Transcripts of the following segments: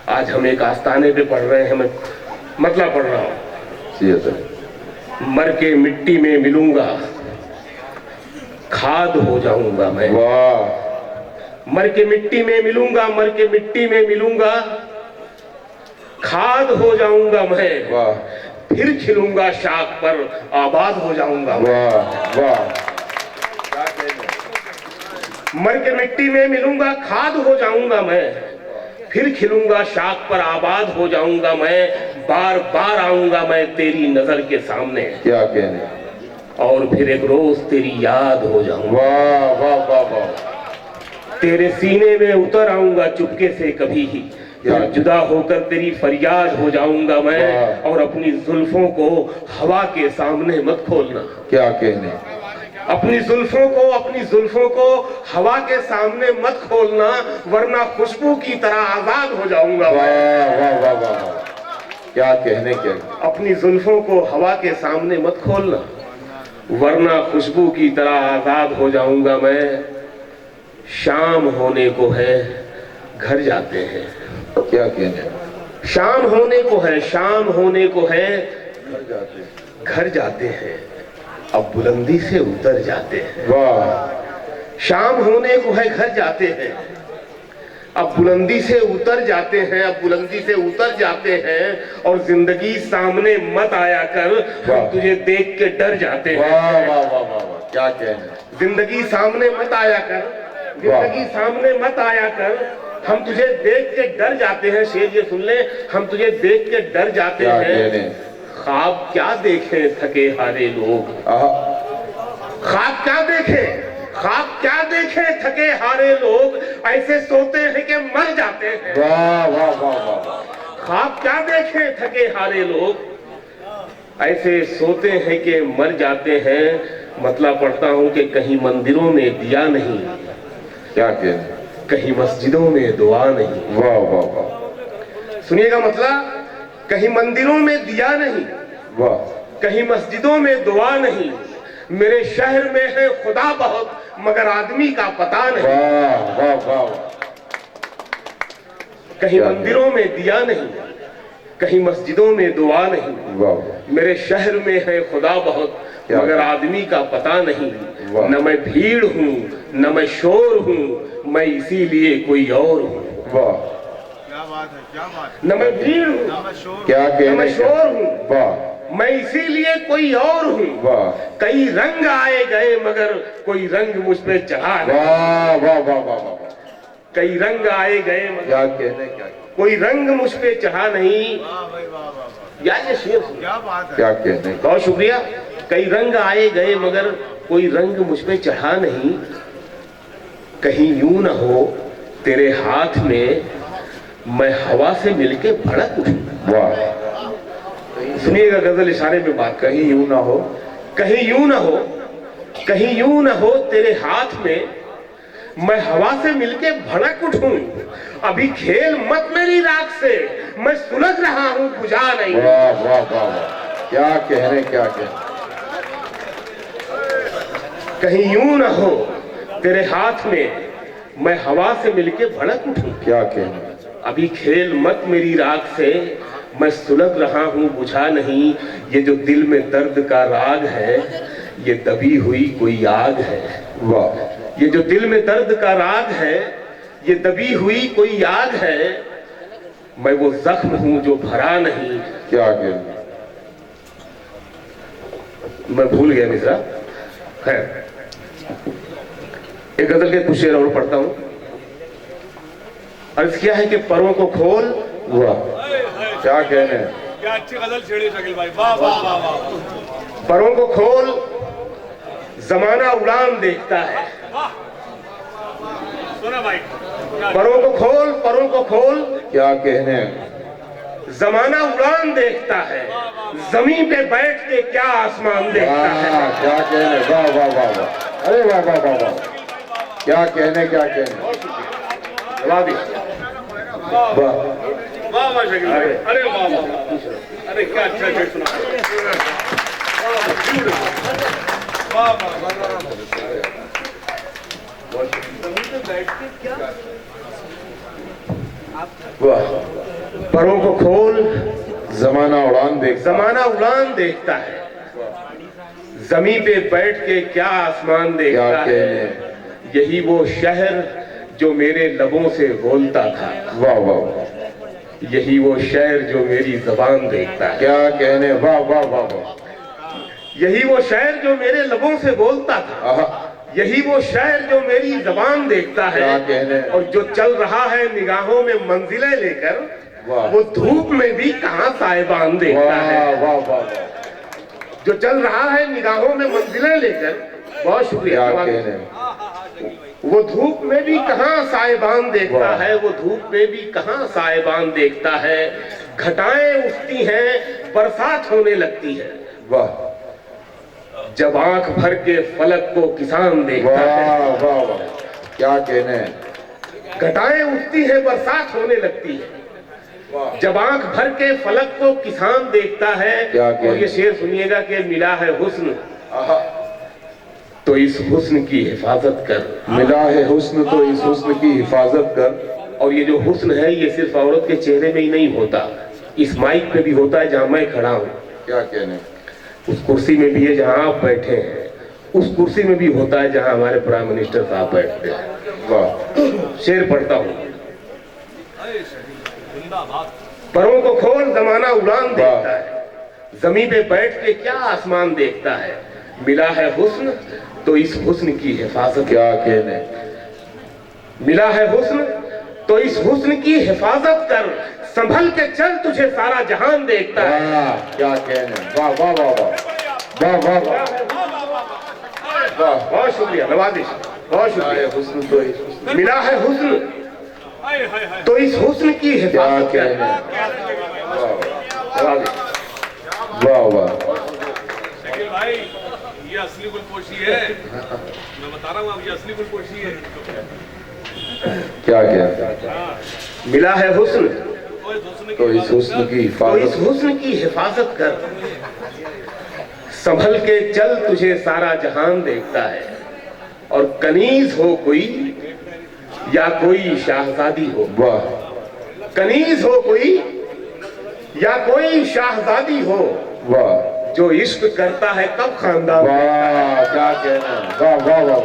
آج ہم ایک آستانے پہ پڑھ رہے ہیں، میں مطلب پڑھ رہا ہوں، مر کے مٹی میں ملوں گا کھاد ہو جاؤں گا میں، مر کے مٹی میں ملوں گا، مر کے مٹی میں ملوں گا کھاد ہو جاؤں گا میں، پھر کھلوں گا شاخ پر آباد ہو جاؤں گا میں، مر کے مٹی میں ملوں گا کھاد ہو جاؤں گا میں، پھر کھلوں گا شاخ پر آباد ہو جاؤں گا میں، بار بار آؤں گا میں تیری نظر کے سامنے، کیا کہنے، اور پھر ایک روز تیری یاد ہو جاؤں گا، تیرے سینے میں اتر آؤں گا چپکے سے کبھی ہی، جدا ہو کر تیری فریاد ہو جاؤں گا میں، اور اپنی زلفوں کو ہوا کے سامنے مت کھولنا، کیا کہنے، اپنی زلفوں کو ہوا کے سامنے مت کھولنا، ورنہ خوشبو کی طرح آزاد ہو جاؤں گا میں، کیا کہنے، کیا اپنی زلفوں کو ہوا کے سامنے مت کھولنا، ورنہ خوشبو کی طرح آزاد ہو جاؤں گا میں، شام ہونے کو ہے گھر جاتے ہیں، کیا کہنے، شام ہونے کو ہے، شام ہونے کو ہے گھر جاتے ہیں، اب بلندی سے اتر جاتے ہیں، شام ہونے کو ہے گھر جاتے ہیں، اب بلندی سے اتر جاتے ہیں، اب بلندی سے اتر جاتے ہیں، اور زندگی سامنے مت آیا کر ہم تجھے دیکھ کے ڈر جاتے ہیں، کیا کہنے، زندگی سامنے مت آیا کر، زندگی سامنے مت آیا کر ہم تجھے دیکھ کے ڈر جاتے ہیں، شعر یہ سن لیں، ہم تجھے دیکھ کے ڈر جاتے ہیں، خواب کیا دیکھیں تھکے ہارے لوگ، خواب کیا دیکھیں، خواب کیا دیکھیں تھکے ہارے لوگ، ایسے سوتے ہیں کہ مر جاتے ہیں، خواب کیا دیکھیں تھکے ہارے لوگ، ایسے سوتے ہیں کہ مر جاتے ہیں، مطلب پڑھتا ہوں کہ کہیں مندروں میں دیا نہیں، کیا کہتے، کہیں مسجدوں میں دعا نہیں، سنیے گا مطلب، کہیں مندروں میں دیا نہیں، کہیں مسجدوں میں دعا نہیں، میرے شہر میں ہے خدا بہت مگر آدمی کا پتہ نہیں، کہیں مندروں میں دیا نہیں، کہیں مسجدوں میں دعا نہیں، میرے شہر میں ہے خدا بہت مگر آدمی کا پتہ نہیں، نہ میں بھیڑ ہوں نہ میں شور ہوں، میں اسی لیے کوئی اور ہوں، نہ میں بھیڑ ہوں نہ میں شور ہوں، میں اسی لیے کوئی اور ہوں، کئی رنگ آئے گئے مگر کوئی رنگ مجھ پہ چڑھا نہیں، کئی رنگ آئے گئے مگر کوئی رنگ مجھ پہ چڑھا نہیں، یہ شعر کیا کہتے ہیں، بہت شکریہ، کئی رنگ آئے گئے مگر کوئی رنگ مجھ پہ چڑھا نہیں، کہیں یوں نہ ہو تیرے ہاتھ میں میں ہوا سے مل کے بھڑک اٹھوں، سنیے گا غزل اشارے میں بات، کہیں یوں نہ ہو، کہیں یوں نہ ہو، کہیں یوں نہ ہو تیرے ہاتھ میں میں ہوا سے مل کے بھڑک اٹھوں، ابھی کھیل مت میری راگ سے، میں سلجھ رہا ہوں بجھا نہیں، کیا کہنے، کیا کہنے، کہیں یوں نہ ہو تیرے ہاتھ میں میں ہوا سے مل کے بھڑک اٹھوں، کیا کہنے، ابھی کھیل مت میری راگ سے، میں سلگ رہا ہوں بجھا نہیں، یہ جو دل میں درد کا راگ ہے یہ دبی ہوئی کوئی آگ ہے، یہ جو دل میں درد کا راگ ہے یہ دبی ہوئی کوئی آگ ہے، میں وہ زخم ہوں جو بھرا نہیں، کیا کہنے، میں بھول گیا مصرع، خیر ایک غزل کے کچھ شعر اور پڑھتا ہوں، عرض کیا ہے کہ پروں کو کھول، کیا کہنے، کیا اچھی غزل چھیڑی شکیل بھائی، واہ واہ واہ واہ، پروں کو کھول زمانہ اڑان دیکھتا ہے، سنا بھائی، پروں کو کھول، پروں کو کھول، کیا کہنے، زمانہ اڑان دیکھتا ہے، زمین پہ بیٹھ کے کیا آسمان دیکھتا ہے، کیا کہنے، واہ واہ واہ واہ، ارے واہ واہ واہ واہ، کیا کہنے، کیا کہنے، جواب دیا، واہ واہ واہ شکیل بھائی، ارے واہ واہ، ارے کیا اچھا شعر سنا، واہ واہ، واہ پروں کو کھول زمانہ اڑان دیکھتا زمانہ اڑان دیکھتا ہے، زمین پہ بیٹھ کے کیا آسمان دیکھتا کیا ہے، کہنے یہی وہ شہر جو میرے لبوں سے بولتا تھا، واہ واہ یہی وہ شہر جو میری زبان دیکھتا ہے، کیا کہنے واہ واہ واہ واہ یہی وہ شہر جو میرے لبوں سے بولتا تھا، آہا یہی وہ شہر جو میری زبان دیکھتا ہے، کیا کہنے اور جو چل رہا ہے نگاہوں میں منزلیں لے کر، واہ وہ دھوپ میں بھی کہاں سائبان دیکھتا ہے، واہ واہ واہ جو چل رہا ہے نگاہوں میں منزلیں لے کر، بہت شکریہ، کیا کہنے وہ دھوپ میں بھی کہاں سائبان دیکھتا واہ ہے، وہ دھوپ میں بھی کہاں سائبان دیکھتا ہے، گھٹائیں اٹھتی ہیں برسات ہونے لگتی ہے، واہ جب آنکھ بھر کے فلک کو کسان دیکھتا ہے، واہ واہ واہ کیا کہنے گھٹائیں اٹھتی ہیں برسات ہونے لگتی ہے، واہ جب آنکھ بھر کے فلک کو کسان دیکھتا ہے، کیا کہنے؟ اور یہ شعر سنیے گا کہ ملا ہے حسن آہا تو اس حسن کی حفاظت کر، ملا ہے حسن تو اس حسن کی حفاظت کر اور یہ جو حسن ہے یہ صرف عورت کے چہرے میں ہی نہیں ہوتا، اس مائک پہ بھی ہوتا ہے جہاں میں کھڑا ہوں، کیا کہنے اس کرسی میں بھی ہے جہاں آپ بیٹھے ہیں، اس کرسی میں بھی ہوتا ہے جہاں ہمارے پرائم منسٹر صاحب بیٹھتے ہیں، واہ شعر پڑھتا ہوں، پروں کو کھول زمانہ اڑان دیکھتا ہے، زمین پہ بیٹھ کے کیا آسمان دیکھتا ہے، ملا ہے حسن تو اس حسن کی حفاظت، کیا کہنے ملا ہے حسن تو اس حسن کی حفاظت کر، سنبھل کے چل تجھے سارا جہان دیکھتا ہے، واہ کیا کہنے واہ واہ واہ واہ واہ واہ واہ واہ بہت شکریہ، نوازش، بہت ملا ہے شکریہ، حسن تو اس حسن ملا ہے حسن تو اس حسن کی کیا حفاظت کر، کہنے نوازش، واہ واہ شکیل بھائی یہ اصلی گلپوشی ہے، میں بتا رہا ہوں آپ یہ اصلی گلپوشی ہے، کیا کہنے ملا ہے حسن تو اس حسن کی تو اس حفاظت حسن کی حفاظت کر، سنبھل کے چل تجھے سارا جہان دیکھتا ہے، اور کنیز ہو کوئی یا کوئی شاہزادی ہو، واہ کنیز ہو کوئی یا کوئی شاہزادی ہو، واہ جو عشق کرتا ہے کب خاندان واہ کیا کہنے واہ واہ واہ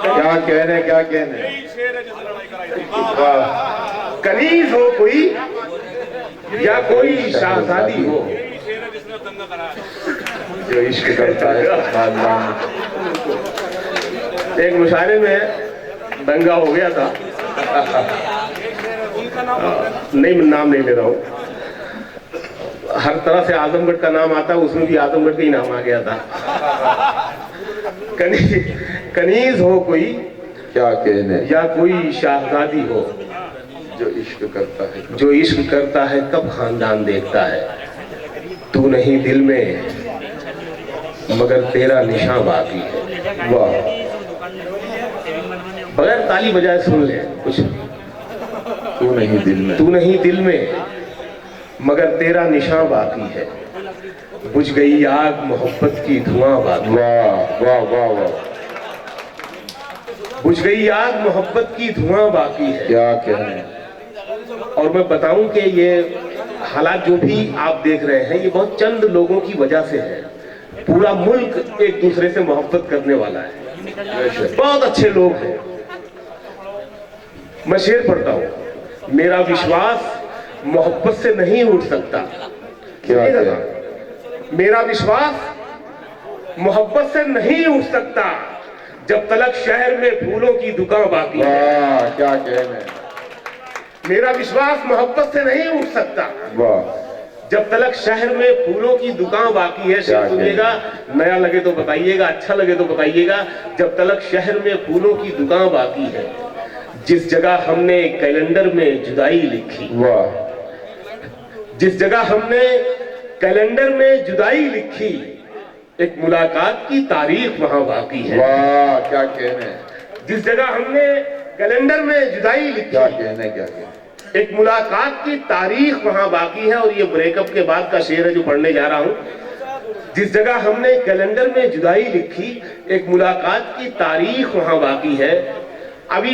کیا کہنے کیا کہنے یہی شعر ہے جس نے لڑائی کرائی تھی، واہ کنیز ہو کوئی یا کوئی شاہزادی ہو، یہی شعر ہے جس نے دنگا کرایا تھا، جو عشق کرتا ہے خاندان ایک مشاعرے میں دنگا ہو گیا تھا، ان کا نام نہیں میں نام نہیں لے رہا ہوں، ہر طرح سے اعظم گڑھ کا نام آتا ہے، اس میں بھی اعظم گڑھ کا ہی نام آ گیا تھا، کنیز ہو کوئی کیا کہنے یا کوئی شاہزادی ہو، جو عشق کرتا ہے جو عشق کرتا ہے کب خاندان دیکھتا ہے، تو نہیں دل میں مگر تیرا نشاں باقی ہے، واہ بغیر تالی بجائے سن لے کچھ، تو نہیں دل میں تو نہیں دل میں مگر تیرا نشاں باقی ہے، بجھ گئی آگ محبت کی دھواں باقی، واہ واہ واہ واہ بجھ گئی آگ محبت کی دھواں باقی ہے، کیا کہنے اور میں بتاؤں کہ یہ حالات جو بھی آپ دیکھ رہے ہیں یہ بہت چند لوگوں کی وجہ سے ہے، پورا ملک ایک دوسرے سے محبت کرنے والا ہے، بہت اچھے لوگ ہیں، میں شعر پڑھتا ہوں، میرا وشواس محبت سے نہیں اٹھ سکتا، کیا کہنے میرا وشواس محبت سے نہیں اٹھ سکتا، جب تلک شہر میں پھولوں کی دکان باقی ہے، واہ کیا کہنے میرا وشواس محبت سے نہیں اٹھ سکتا، واہ جب تلک شہر میں پھولوں کی دکان باقی ہے، شعر سنیے گا، نیا لگے تو بتائیے گا، اچھا لگے تو بتائیے گا، جب تلک شہر میں پھولوں کی دکان باقی ہے، جس جگہ ہم نے کیلنڈر میں جدائی لکھی، واہ جس جگہ ہم نے کیلنڈر میں جدائی لکھی، ایک ملاقات کی تاریخ وہاں باقی ہے، واہ کیا کہنے جس جگہ ہم نے کیلنڈر میں جدائی لکھی، کیا کہنے کیا کہنے ایک ملاقات کی تاریخ وہاں باقی ہے، اور یہ بریک اپ کے بعد کا شعر ہے جو پڑھنے جا رہا ہوں، جس جگہ ہم نے کیلنڈر میں جدائی لکھی، ایک ملاقات کی تاریخ وہاں باقی ہے، ابھی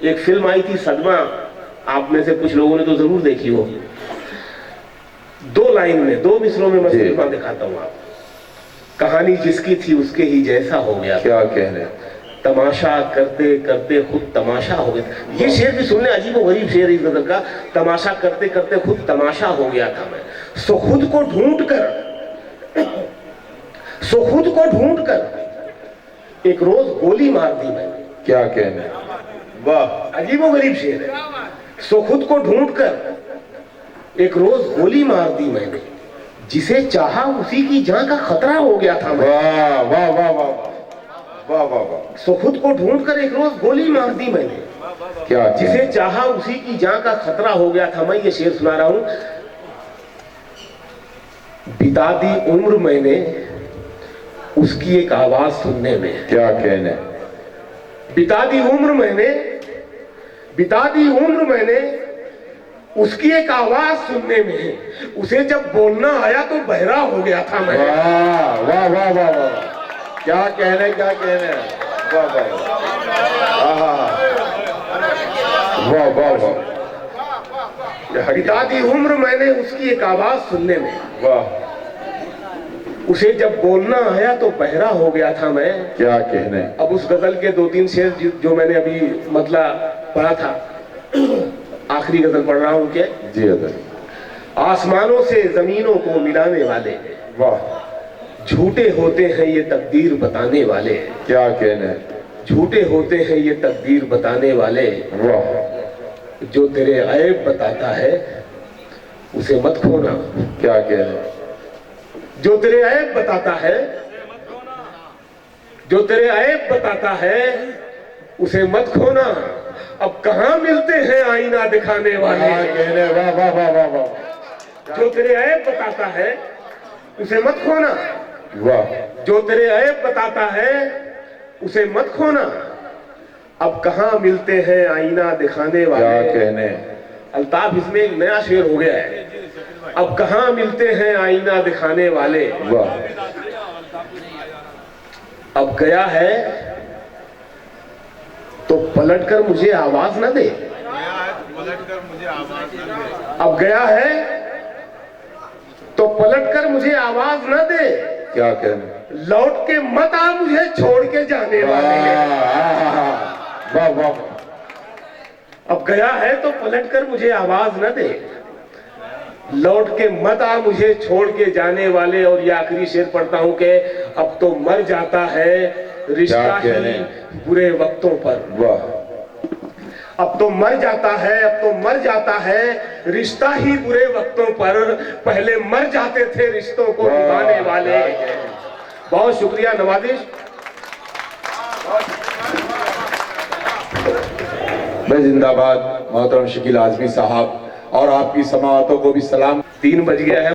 ایک فلم آئی تھی صدمہ, آپ میں سے کچھ لوگوں نے تو ضرور دیکھی ہو. 2 لائن میں 2 مصروں میں میں جی. صدمہ دکھاتا ہوں آپ. کہانی جس کی تھی اس کے ہی جیسا ہو گیا, کیا کہنے, تماشا کرتے کرتے خود تماشا ہو گیا. یہ شعر بھی سننے عجیب و غریب شعر اس غزل کا. تماشا کرتے کرتے خود تماشا ہو گیا تھا میں, سو خود کو ڈھونڈ کر ایک روز گولی مار دی میں نے. کیا کہنے, واہ, عجیب و غریب شعر ہے. سو خود کو ڈھونڈ کر ایک روز گولی مار دی میں نے, جسے چاہا اسی کی جان کا خطرہ ہو گیا تھا میں. واہ واہ واہ واہ واہ واہ واہ, سو خود کو ڈھونڈ کر ایک روز گولی مار دی میں نے, کیا جسے چاہا اسی کی جان کا خطرہ ہو گیا تھا میں. یہ شعر سنا رہا ہوں. بتا دی عمر میں نے اس کی ایک آواز سننے میں. کیا کہنے, بتا دی عمر میں نے اس کی ایک آواز سننے میں, اسے جب بولنا آیا تو بہرا ہو گیا تھا میں. واہ واہ واہ واہ واہ, کیا کہنے, کیا کہنے, واہ واہ واہ واہ واہ, بتا دی عمر میں نے اس کی ایک آواز سننے میں, واہ, اسے جب بولنا آیا تو بہرا ہو گیا تھا میں. کیا کہنے. اب اس غزل کے 2-3 شعر جو میں نے ابھی مطلب پڑھا تھا, آخری غزل پڑھ رہا ہوں کہ جی حضرت, آسمانوں سے زمینوں کو ملانے والے, واہ, جھوٹے ہوتے ہیں یہ تقدیر بتانے والے. کیا کہنے, جھوٹے ہوتے ہیں یہ تقدیر بتانے والے. واہ, جو تیرے عیب بتاتا ہے اسے مت کھونا. کیا کہنے, جو تیرے عیب بتاتا ہے, جو تیرے عیب بتاتا ہے اسے مت کھونا. اب کہاں ملتے ہیں آئینہ دکھانے والے. کیا کہنے, واہ واہ واہ واہ واہ, جو تیرے عیب بتاتا ہے اسے مت کھونا. واہ, جو تیرے عیب بتاتا ہے اسے مت کھونا. اب کہاں ملتے ہیں آئینہ دکھانے کیا والے. کہنے, الطاف اس میں ایک نیا شعر ہو گیا ہے. اب کہاں ملتے ہیں آئینہ دکھانے والے. واہ, اب گیا ہے تو پلٹ کر مجھے آواز نہ دے. اب گیا ہے تو پلٹ کر مجھے آواز نہ دے. کیا کہنے, لوٹ کے مت آ مجھے چھوڑ کے جانے والے. واہ واہ, اب گیا ہے تو پلٹ کر مجھے آواز نہ دے, لوٹ کے مت آ مجھے چھوڑ کے جانے والے. اور یہ آخری شعر پڑھتا ہوں کہ اب تو مر جاتا ہے رشتہ ہی برے وقتوں پر. واہ, اب تو مر جاتا ہے رشتہ ہی برے وقتوں پر. پہلے مر جاتے تھے رشتوں کو نبھانے والے. بہت شکریہ, نوازش. میں زندہ باد محترم شکیل اعظمی صاحب اور آپ کی سماعتوں کو بھی سلام. 3 بج گیا ہے.